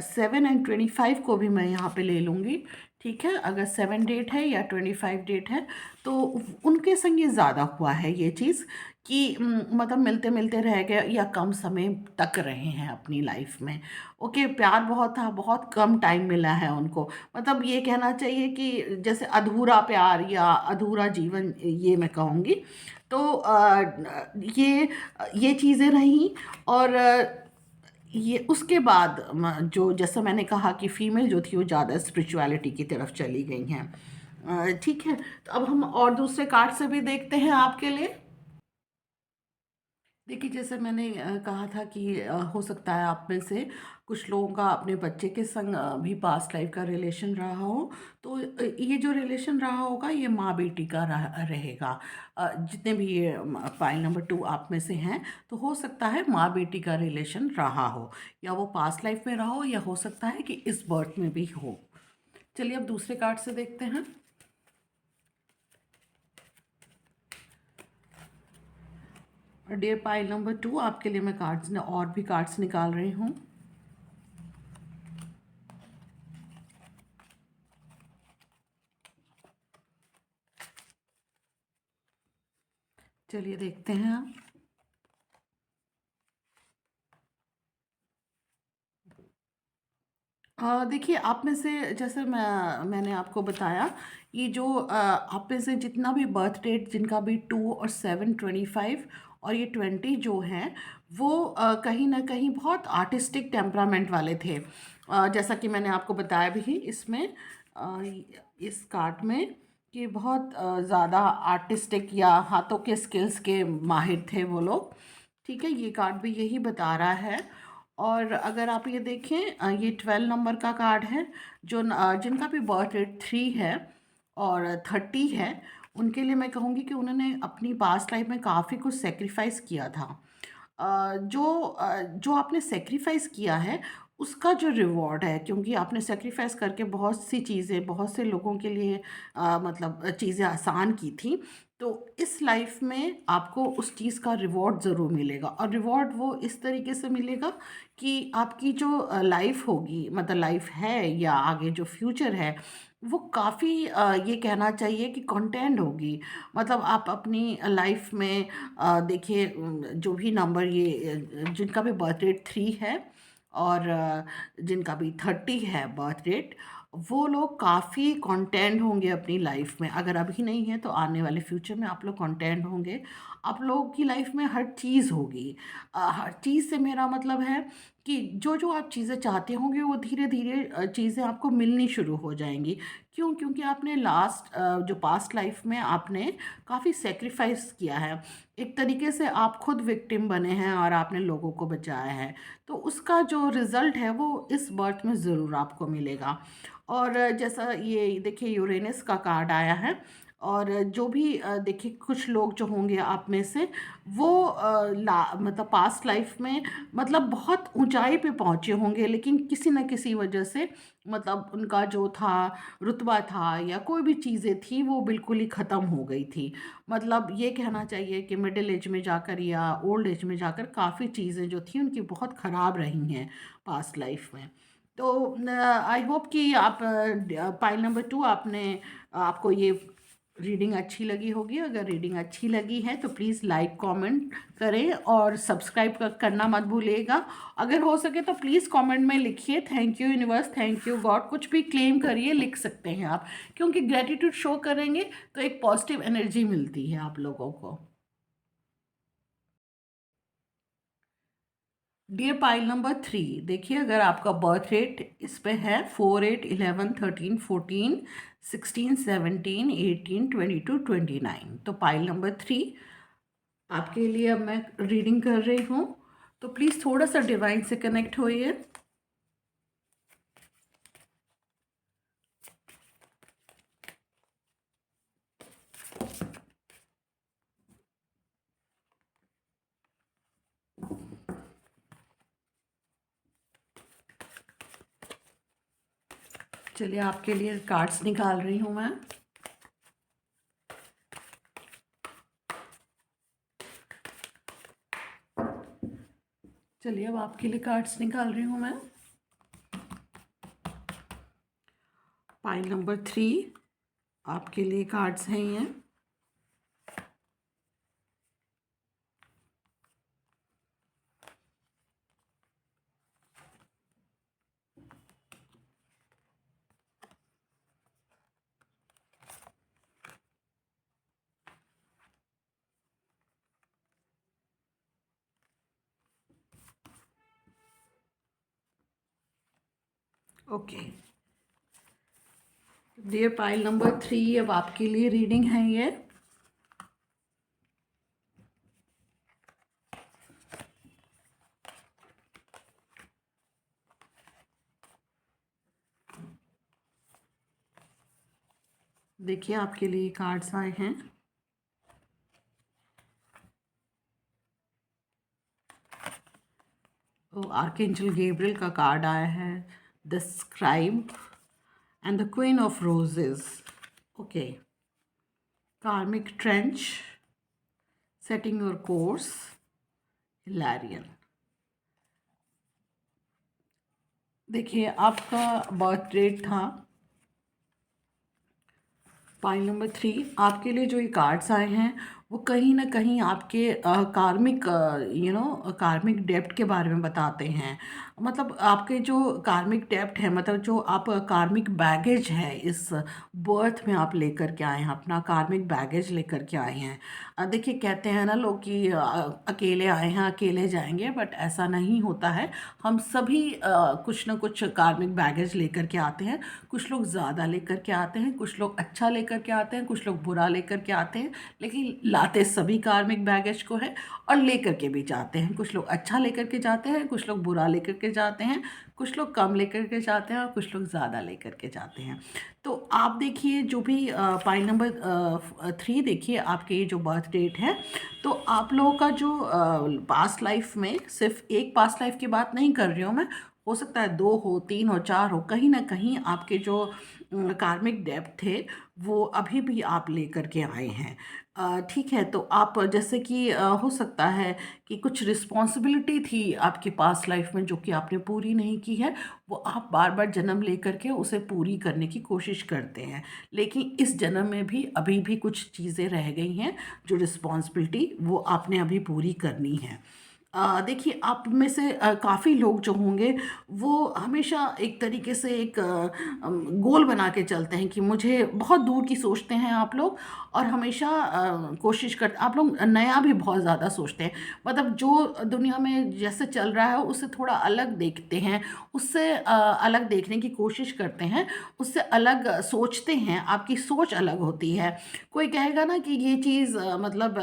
7 और 25 को भी मैं यहाँ पे ले लूँगी। ठीक है, अगर 7 डेट है या 25 डेट है, तो उनके संग ये ज़्यादा हुआ है ये चीज़ कि मतलब मिलते मिलते रह गए या कम समय तक रहे हैं अपनी लाइफ में। ओके, प्यार बहुत था, बहुत कम टाइम मिला है उनको, मतलब ये कहना चाहिए कि जैसे अधूरा प्यार या अधूरा जीवन, ये मैं कहूँगी। तो ये चीज़ें रहीं। और ये उसके बाद जो जैसा मैंने कहा कि फीमेल जो थी वो ज़्यादा स्पिरिचुअलिटी की तरफ चली गई हैं। ठीक है, तो अब हम और दूसरे कार्ड से भी देखते हैं आपके लिए। देखिए जैसे मैंने कहा था कि हो सकता है आप में से कुछ लोगों का अपने बच्चे के संग भी पास्ट लाइफ का रिलेशन रहा हो। तो ये जो रिलेशन रहा होगा ये माँ बेटी का रहेगा। जितने भी ये फाइल नंबर 2 आप में से हैं, तो हो सकता है माँ बेटी का रिलेशन रहा हो, या वो पास्ट लाइफ में रहा हो, या हो सकता है कि इस बर्थ में भी हो। चलिए अब दूसरे कार्ड से देखते हैं। डियर पाइल नंबर 2, आपके लिए मैं कार्ड्स ने और भी कार्ड्स निकाल रही हूँ। चलिए देखते हैं। देखिए आप में से, जैसे मैंने आपको बताया, ये जो आप में से जितना भी बर्थ डेट जिनका भी 2 और 7, 25 और ये 20 जो हैं, वो कहीं ना कहीं बहुत आर्टिस्टिक टेम्परामेंट वाले थे। जैसा कि मैंने आपको बताया भी इसमें, इस कार्ड में, कि बहुत ज़्यादा आर्टिस्टिक या हाथों के स्किल्स के माहिर थे वो लोग। ठीक है, ये कार्ड भी यही बता रहा है। और अगर आप ये देखें, ये 12 नंबर का कार्ड है, जो जिनका भी बर्थ रेट 3 है और 30 है, उनके लिए मैं कहूँगी कि उन्होंने अपनी पास्ट लाइफ में काफ़ी कुछ सेक्रीफाइस किया था। जो आपने सेक्रीफाइस किया है, उसका जो रिवॉर्ड है, क्योंकि आपने सेक्रीफाइस करके बहुत सी चीज़ें बहुत से लोगों के लिए मतलब चीज़ें आसान की थी, तो इस लाइफ में आपको उस चीज़ का रिवॉर्ड ज़रूर मिलेगा। और रिवॉर्ड वो इस तरीके से मिलेगा कि आपकी जो लाइफ होगी, मतलब लाइफ है या आगे जो फ्यूचर है, वो काफ़ी ये कहना चाहिए कि कंटेंट होगी। मतलब आप अपनी लाइफ में देखिए, जो भी नंबर ये जिनका भी बर्थ रेट 3 है और जिनका भी 30 है बर्थ रेट, वो लोग काफ़ी कंटेंट होंगे अपनी लाइफ में। अगर अभी नहीं है तो आने वाले फ्यूचर में आप लोग कंटेंट होंगे। आप लोगों की लाइफ में हर चीज़ होगी। हर चीज़ से मेरा मतलब है कि जो जो आप चीज़ें चाहते होंगे वो धीरे धीरे चीज़ें आपको मिलनी शुरू हो जाएंगी। क्यों? क्योंकि आपने जो पास्ट लाइफ में आपने काफ़ी सेक्रीफाइस किया है। एक तरीके से आप खुद विक्टिम बने हैं और आपने लोगों को बचाया है। तो उसका जो रिज़ल्ट है वो इस बर्थ में ज़रूर आपको मिलेगा। और जैसा ये देखिए यूरेनस का कार्ड आया है, और जो भी देखिए कुछ लोग जो होंगे आप में से, वो मतलब पास्ट लाइफ में मतलब बहुत ऊंचाई पे पहुंचे होंगे, लेकिन किसी न किसी वजह से मतलब उनका जो था रुतबा था या कोई भी चीज़ें थी वो बिल्कुल ही ख़त्म हो गई थी। मतलब ये कहना चाहिए कि मिडिल एज में जाकर या ओल्ड एज में जाकर काफ़ी चीज़ें जो थी उनकी बहुत ख़राब रही हैं पास्ट लाइफ में। तो आई होप कि आप पाइल नंबर 2 आपको ये रीडिंग अच्छी लगी होगी। अगर रीडिंग अच्छी लगी है तो प्लीज़ लाइक कमेंट करें और सब्सक्राइब करना मत भूलिएगा। अगर हो सके तो प्लीज़ कमेंट में लिखिए thank you universe, thank you God, कुछ भी क्लेम करिए, लिख सकते हैं आप, क्योंकि ग्रेटिट्यूड शो करेंगे तो एक पॉजिटिव एनर्जी मिलती है आप लोगों को। डियर पाइल नंबर 3, देखिए अगर आपका बर्थ रेट इस पे है 4, 8, 11, 13, 14, 16, 17, 18, 22, 29, तो पाइल नंबर 3 आपके लिए अब मैं रीडिंग कर रही हूँ। तो प्लीज़ थोड़ा सा डिवाइन से कनेक्ट होइए। चलिए आपके लिए कार्ड्स निकाल रही हूँ मैं। चलिए अब आपके लिए कार्ड्स निकाल रही हूँ मैं। पाइल नंबर 3 आपके लिए कार्ड्स हैं ये। ओके डियर पाइल नंबर 3, अब आपके लिए रीडिंग है ये। देखिए आपके लिए कार्ड्स आए हैं। तो आर्कएंजल गैब्रियल का कार्ड आया है, the scribe and the queen of roses. Okay, karmic trench, setting your course, Hilarion. देखिए आपका बर्थ डेट था पाइल नंबर 3, आपके लिए जो ये कार्ड्स आए हैं वो कहीं ना कहीं आपके कार्मिक कार्मिक डेप्ट के बारे में बताते हैं। मतलब आपके जो कार्मिक डेप्ट है, मतलब जो आप कार्मिक बैगेज है इस बर्थ में आप लेकर के आए हैं, अपना कार्मिक बैगेज लेकर के आए हैं। देखिए कहते हैं ना लोग कि अकेले आए हैं अकेले जाएंगे, बट ऐसा नहीं होता है। हम सभी कुछ ना कुछ कार्मिक बैगेज लेकर के आते हैं। कुछ लोग ज़्यादा लेकर के आते हैं, कुछ लोग अच्छा लेकर के आते हैं, कुछ लोग बुरा लेकर के आते हैं, लेकिन लाते सभी कार्मिक बैगेज को है और लेकर के भी जाते हैं। कुछ लोग अच्छा लेकर के जाते हैं, कुछ लोग बुरा लेकर के जाते हैं, कुछ लोग कम लेकर के जाते हैं और कुछ लोग ज़्यादा लेकर के जाते हैं। तो आप देखिए जो भी पाइल नंबर 3 देखिए आपके ये जो बर्थ डेट है, तो आप लोगों का जो पास्ट लाइफ में, सिर्फ एक पास्ट लाइफ की बात नहीं कर रही हूँ मैं, हो सकता है 2 हो, 3 हो, 4 हो, कहीं न कहीं आपके जो कार्मिक डेब्ट थे, वो अभी भी आप लेकर के आए हैं। ठीक है, तो आप जैसे कि हो सकता है कि कुछ रिस्पॉन्सिबिलिटी थी आपकी पास्ट लाइफ में जो कि आपने पूरी नहीं की है, वो आप बार-बार जन्म लेकर के उसे पूरी करने की कोशिश करते हैं। लेकिन इस जन्म में भी अभी भी कुछ चीज़ें रह गई हैं, जो रिस्पॉन्सिबिलिटी वो आपने अभी पूरी करनी है। देखिए, आप में से काफ़ी लोग जो होंगे वो हमेशा एक तरीके से एक गोल बना के चलते हैं कि मुझे बहुत दूर की सोचते हैं आप लोग, और हमेशा कोशिश कर आप लोग नया भी बहुत ज़्यादा सोचते हैं। मतलब जो दुनिया में जैसे चल रहा है उससे थोड़ा अलग देखते हैं, उससे अलग देखने की कोशिश करते हैं, उससे अलग सोचते हैं, आपकी सोच अलग होती है। कोई कहेगा ना कि ये चीज़ मतलब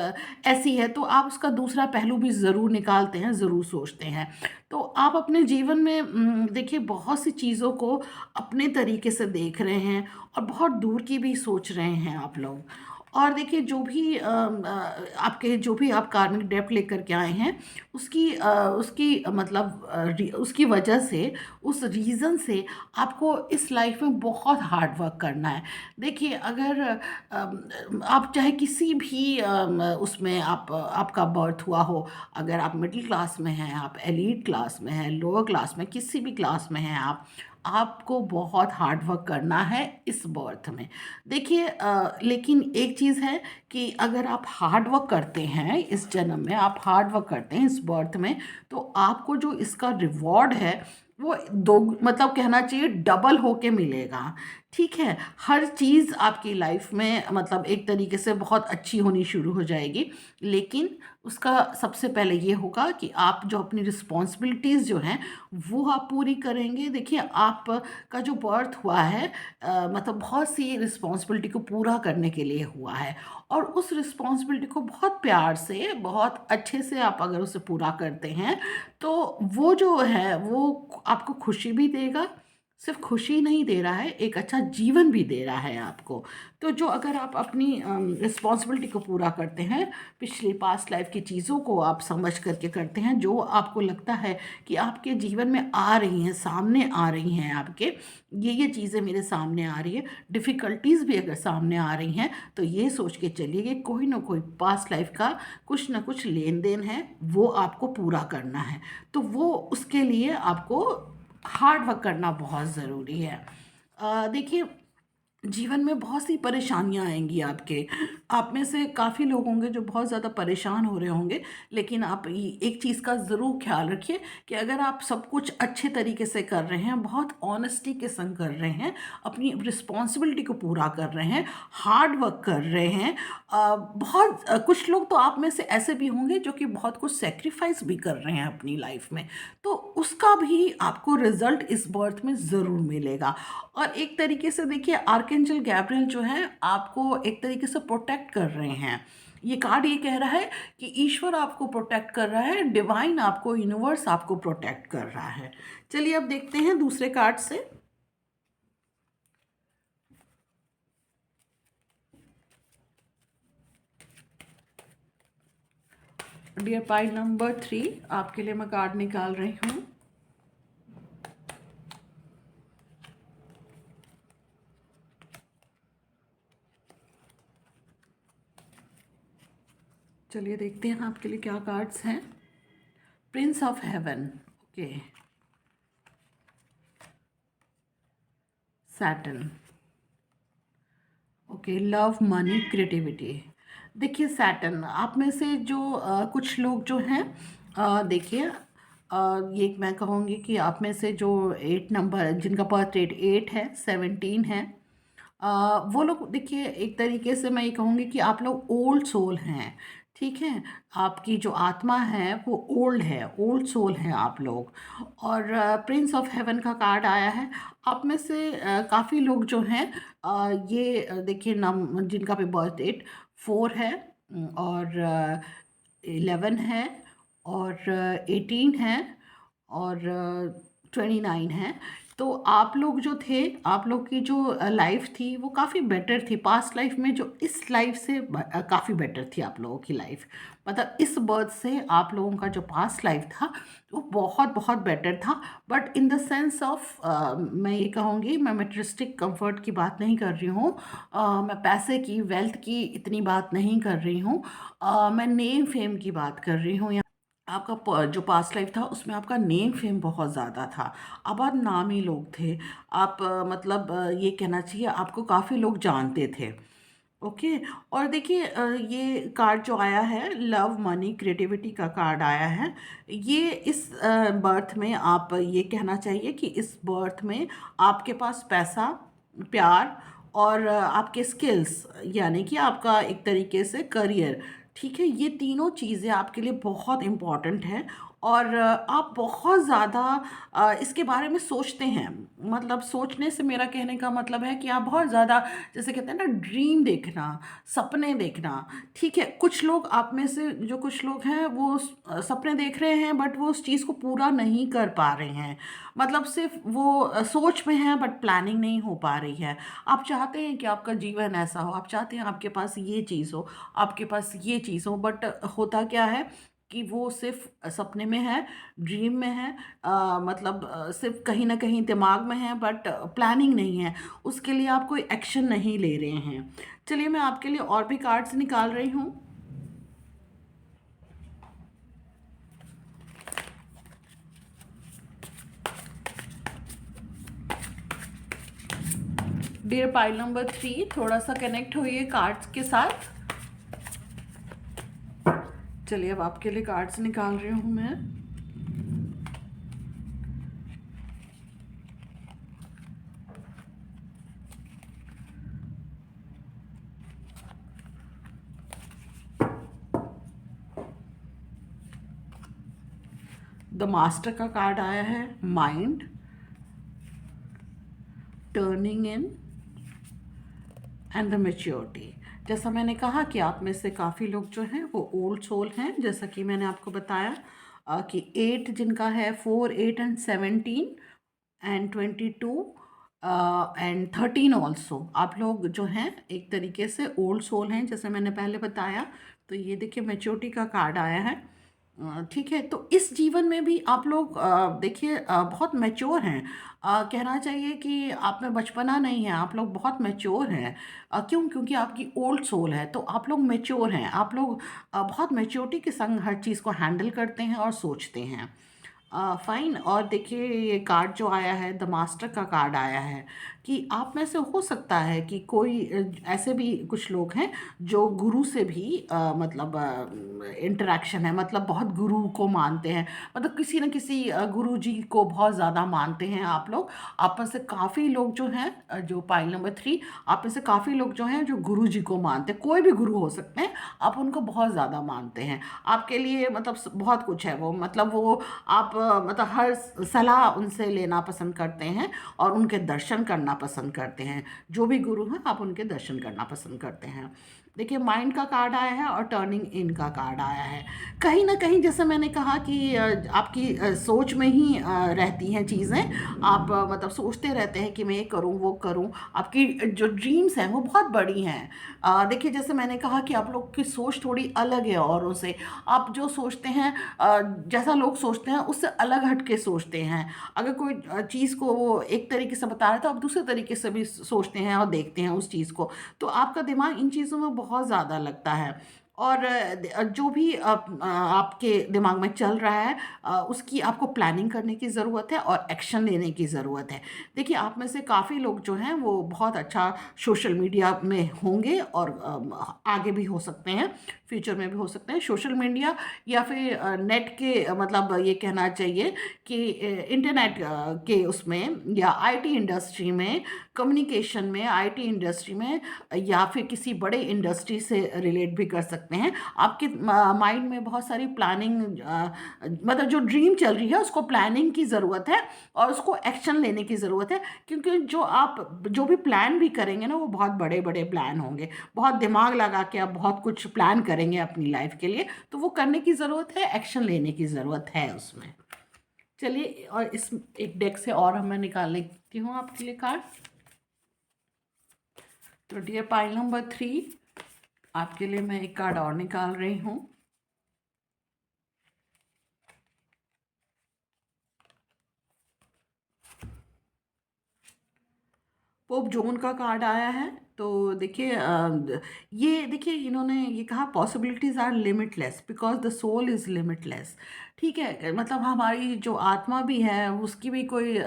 ऐसी है, तो आप उसका दूसरा पहलू भी ज़रूर निकालते हैं, ज़रूर सोचते हैं। तो आप अपने जीवन में देखिए बहुत सी चीज़ों को अपने तरीके से देख रहे हैं और बहुत दूर की भी सोच रहे हैं आप लोग। और देखिए जो भी आपके जो भी आप कार्मिक डेब्ट लेकर के आए हैं, उसकी मतलब उसकी वजह से, उस रीज़न से आपको इस लाइफ में बहुत हार्ड वर्क करना है। देखिए अगर आप चाहे किसी भी उसमें आपका बर्थ हुआ हो, अगर आप मिडिल क्लास में हैं, आप एलीट क्लास में हैं, लोअर क्लास में, किसी भी क्लास में हैं आप, आपको बहुत हार्ड वर्क करना है इस बर्थ में। देखिए लेकिन एक चीज़ है कि अगर आप हार्ड वर्क करते हैं इस जन्म में, आप हार्ड वर्क करते हैं इस बर्थ में, तो आपको जो इसका रिवॉर्ड है वो दो मतलब कहना चाहिए डबल होके मिलेगा। ठीक है, हर चीज़ आपकी लाइफ में मतलब एक तरीके से बहुत अच्छी होनी शुरू हो जाएगी, लेकिन उसका सबसे पहले ये होगा कि आप जो अपनी रिस्पॉन्सिबिलिटीज़ जो हैं वो आप पूरी करेंगे। देखिए आपका जो बर्थ हुआ है मतलब बहुत सी रिस्पॉन्सिबिलिटी को पूरा करने के लिए हुआ है, और उस रिस्पॉन्सिबिलिटी को बहुत प्यार से, बहुत अच्छे से आप अगर उसे पूरा करते हैं, तो वो जो है वो आपको खुशी भी देगा। सिर्फ खुशी नहीं दे रहा है, एक अच्छा जीवन भी दे रहा है आपको। तो जो अगर आप अपनी रिस्पॉन्सिबिलिटी को पूरा करते हैं, पिछली पास्ट लाइफ की चीज़ों को आप समझ करके करते हैं, जो आपको लगता है कि आपके जीवन में आ रही हैं, सामने आ रही हैं आपके, ये चीज़ें मेरे सामने आ रही है, डिफ़िकल्टीज़ भी अगर सामने आ रही हैं, तो ये सोच के चलिए कि कोई ना कोई पास्ट लाइफ का कुछ ना कुछ लेन देन है, वो आपको पूरा करना है। तो वो उसके लिए आपको हार्ड वर्क करना बहुत ज़रूरी है। देखिए जीवन में बहुत सी परेशानियाँ आएँगी आपके। आप में से काफ़ी लोग होंगे जो बहुत ज़्यादा परेशान हो रहे होंगे, लेकिन आप ये एक चीज़ का ज़रूर ख़्याल रखिए कि अगर आप सब कुछ अच्छे तरीके से कर रहे हैं, बहुत ऑनेस्टी के संग कर रहे हैं, अपनी रिस्पॉन्सिबिलिटी को पूरा कर रहे हैं, हार्ड वर्क कर रहे हैं, कुछ लोग तो आप में से ऐसे भी होंगे जो कि बहुत कुछ सैक्रिफ़ाइस भी कर रहे हैं अपनी लाइफ़ में, तो उसका भी आपको रिज़ल्ट इस बर्थ में ज़रूर मिलेगा। और एक तरीके से देखिए आर्कएंजल गैब्रियल जो है आपको एक तरीके से प्रोटेक्ट कर रहे हैं। ये कार्ड ये कह रहा है कि ईश्वर आपको प्रोटेक्ट कर रहा है, डिवाइन आपको, यूनिवर्स आपको प्रोटेक्ट कर रहा है। चलिए अब देखते हैं दूसरे कार्ड से। डियर पाइल नंबर 3, आपके लिए मैं कार्ड निकाल रही हूँ। चलिए देखते हैं आपके लिए क्या कार्ड्स हैं। Prince of haven, okay, Saturn, okay, love, money, creativity. देखिए सैटर्न, आप में से जो कुछ लोग जो हैं देखिए ये मैं कहूँगी कि आप में से जो 8 नंबर जिनका बर्थ डेट 8 है, 17 है, वो लोग देखिए एक तरीके से मैं ये कहूँगी कि आप लोग ओल्ड सोल हैं। ठीक है, आपकी जो आत्मा है वो ओल्ड है, ओल्ड सोल हैं आप लोग। और प्रिंस ऑफ हेवन का कार्ड आया है। आप में से काफ़ी लोग जो हैं ये देखिए नम जिनका भी बर्थ डेट 4 है, और 11 है, और 18 है, और 29 है। तो आप लोग जो थे, आप लोग की जो लाइफ थी वो काफ़ी बेटर थी पास्ट लाइफ में, जो इस लाइफ से काफ़ी बेटर थी आप लोगों की लाइफ। मतलब इस बर्थ से आप लोगों का जो पास्ट लाइफ था वो बहुत बहुत बेटर था। But in the sense of, मैं ये कहूँगी, मैं मेटेरियलिस्टिक कंफर्ट की बात नहीं कर रही हूँ, मैं पैसे की, वेल्थ की इतनी बात नहीं कर रही हूँ, मैं नेम फेम की बात कर रही हूँ। आपका जो पास्ट लाइफ था उसमें आपका नेम फेम बहुत ज़्यादा था, आप बहुत नामी लोग थे। आप मतलब ये कहना चाहिए आपको काफ़ी लोग जानते थे। ओके। और देखिए ये कार्ड जो आया है, लव मनी क्रिएटिविटी का कार्ड आया है। ये इस बर्थ में आप ये कहना चाहिए कि इस बर्थ में आपके पास पैसा, प्यार और आपके स्किल्स, यानी कि आपका एक तरीके से करियर, ठीक है, ये तीनों चीज़ें आपके लिए बहुत इम्पॉर्टेंट हैं। और आप बहुत ज़्यादा इसके बारे में सोचते हैं। मतलब सोचने से मेरा कहने का मतलब है कि आप बहुत ज़्यादा, जैसे कहते हैं ना, ड्रीम देखना, सपने देखना। ठीक है, कुछ लोग आप में से जो कुछ लोग हैं वो सपने देख रहे हैं बट वो उस चीज़ को पूरा नहीं कर पा रहे हैं। मतलब सिर्फ वो सोच में हैं बट प्लानिंग नहीं हो पा रही है। आप चाहते हैं कि आपका जीवन ऐसा हो, आप चाहते हैं आपके पास ये चीज़ हो, आपके पास ये चीज़ हो, बट होता क्या है कि वो सिर्फ सपने में है, ड्रीम में है, मतलब सिर्फ कहीं ना कहीं दिमाग में है बट प्लानिंग नहीं है। उसके लिए आप कोई एक्शन नहीं ले रहे हैं। चलिए मैं आपके लिए और भी कार्ड्स निकाल रही हूँ। डियर पाइल नंबर 3, थोड़ा सा कनेक्ट होइए कार्ड्स के साथ। चलिए अब आपके लिए कार्ड्स निकाल रही हूँ मैं। द मास्टर का कार्ड आया है, mind, turning in and the maturity. जैसा मैंने कहा कि आप में से काफ़ी लोग जो हैं वो ओल्ड सोल हैं, जैसा कि मैंने आपको बताया कि 8 जिनका है, 4, 8 एंड 17 एंड 22 एंड 13 ऑल्सो, आप लोग जो हैं एक तरीके से ओल्ड सोल हैं, जैसे मैंने पहले बताया। तो ये देखिए मेच्योरिटी का कार्ड आया है। ठीक है, तो इस जीवन में भी आप लोग देखिए बहुत मैच्योर हैं। कहना चाहिए कि आप में बचपना नहीं है, आप लोग बहुत मैच्योर हैं। क्यों? क्योंकि आपकी ओल्ड सोल है, तो आप लोग मैच्योर हैं। आप लोग बहुत मैच्योरिटी के संग हर चीज़ को हैंडल करते हैं और सोचते हैं। फाइन। और देखिए ये कार्ड जो आया है, द मास्टर का कार्ड आया है कि आप में से हो सकता है कि कोई ऐसे भी कुछ लोग हैं जो गुरु से भी मतलब इंटरेक्शन है, मतलब बहुत गुरु को मानते हैं, मतलब किसी न किसी गुरु जी को बहुत ज़्यादा मानते हैं आप लोग। आप में से काफ़ी लोग जो हैं, जो पाइल नंबर 3, आप में से काफ़ी लोग जो हैं जो गुरु जी को मानते हैं, कोई भी गुरु हो सकते हैं, आप उनको बहुत ज़्यादा मानते हैं। आपके लिए मतलब बहुत कुछ है वो, मतलब वो आप मतलब हर सलाह उनसे लेना पसंद करते हैं और उनके दर्शन करना पसंद करते हैं। जो भी गुरु हैं आप उनके दर्शन करना पसंद करते हैं। देखिए माइंड का कार्ड आया है और टर्निंग इन का कार्ड आया है। कहीं ना कहीं जैसे मैंने कहा कि आपकी सोच में ही रहती हैं चीज़ें। आप मतलब सोचते रहते हैं कि मैं ये करूं वो करूं। आपकी जो ड्रीम्स हैं वो बहुत बड़ी हैं। देखिए जैसे मैंने कहा कि आप लोग की सोच थोड़ी अलग है औरों से। आप जो सोचते हैं, जैसा लोग सोचते हैं उससे अलग हट के सोचते हैं। अगर कोई चीज़ को वो एक तरीके से बता रहा है तो आप दूसरे तरीके से भी सोचते हैं और देखते हैं उस चीज़ को। तो आपका दिमाग इन चीज़ों में बहुत ज़्यादा लगता है। और जो भी आपके दिमाग में चल रहा है, उसकी आपको प्लानिंग करने की ज़रूरत है और एक्शन लेने की ज़रूरत है। देखिए आप में से काफ़ी लोग जो हैं वो बहुत अच्छा सोशल मीडिया में होंगे और आगे भी हो सकते हैं, फ्यूचर में भी हो सकते हैं। सोशल मीडिया या फिर नेट के मतलब ये कहना चाहिए कि इंटरनेट के उसमें, या आईटी इंडस्ट्री में, कम्युनिकेशन में, आईटी इंडस्ट्री में, या फिर किसी बड़े इंडस्ट्री से रिलेट भी कर सकते हैं। आपके माइंड में बहुत सारी प्लानिंग, मतलब जो ड्रीम चल रही है उसको प्लानिंग की ज़रूरत है और उसको एक्शन लेने की ज़रूरत है। क्योंकि जो आप जो भी प्लान भी करेंगे ना वो बहुत बड़े बड़े प्लान होंगे। बहुत दिमाग लगा के आप बहुत कुछ प्लान करेंगे अपनी लाइफ के लिए, तो वो करने की ज़रूरत है, एक्शन लेने की ज़रूरत है उसमें। चलिए, और इस एक डेक से और मैं निकाल लेती हूँ आपके लिए कार्ड। तो डियर पाइल नंबर 3, आपके लिए मैं एक कार्ड और निकाल रही हूँ। पोप जॉन का कार्ड आया है। तो देखिए, ये देखिए, इन्होंने ये कहा possibilities are limitless because the soul is limitless. ठीक है, मतलब हमारी जो आत्मा भी है उसकी भी कोई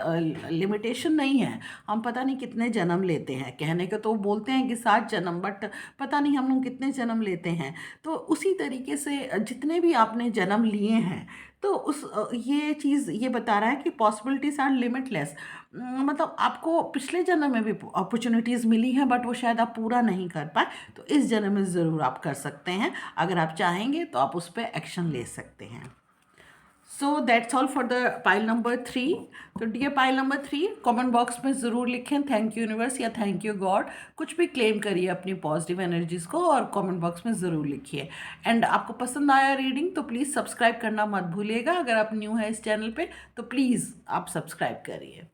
लिमिटेशन नहीं है। हम पता नहीं कितने जन्म लेते हैं, कहने को तो बोलते हैं कि 7 जन्म, बट पता नहीं हम लोग कितने जन्म लेते हैं। तो उसी तरीके से जितने भी आपने जन्म लिए हैं, तो ये चीज़ ये बता रहा है कि पॉसिबिलिटीज़ आर लिमिटलेस। मतलब आपको पिछले जन्म में भी अपॉर्चुनिटीज़ मिली हैं, बट वो शायद आप पूरा नहीं कर पाए। तो इस जन्म में ज़रूर आप कर सकते हैं। अगर आप चाहेंगे तो आप उस पर एक्शन ले सकते हैं। So that's all for the pile number 3। तो dear pile number 3, comment box में ज़रूर लिखें थैंक यू यूनिवर्स या थैंक यू गॉड। कुछ भी क्लेम करिए अपनी पॉजिटिव एनर्जीज़ को और कमेंट बॉक्स में ज़रूर लिखिए। एंड आपको पसंद आया रीडिंग तो प्लीज़ सब्सक्राइब करना मत भूलिएगा। अगर आप न्यू है इस चैनल पे तो प्लीज़ आप सब्सक्राइब करिए।